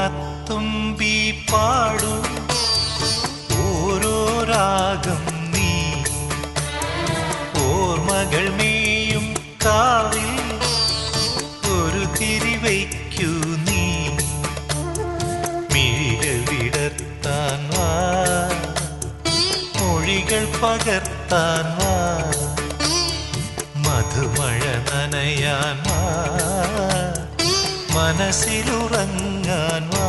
ഓണത്തുമ്പി പാടൂ ഓരോ രാഗം നീ ഓർമ്മകൾ മേയും കാവിൽ ഒരു തിരിവയ്ക്കൂ നീ മിഴികൾ വിടർത്താൻ വാ മൊഴികൾ പകർത്താൻ വാ മധുമഴ നനയാൻ വാ മനസ്സിലുറങ്ങാൻ വാ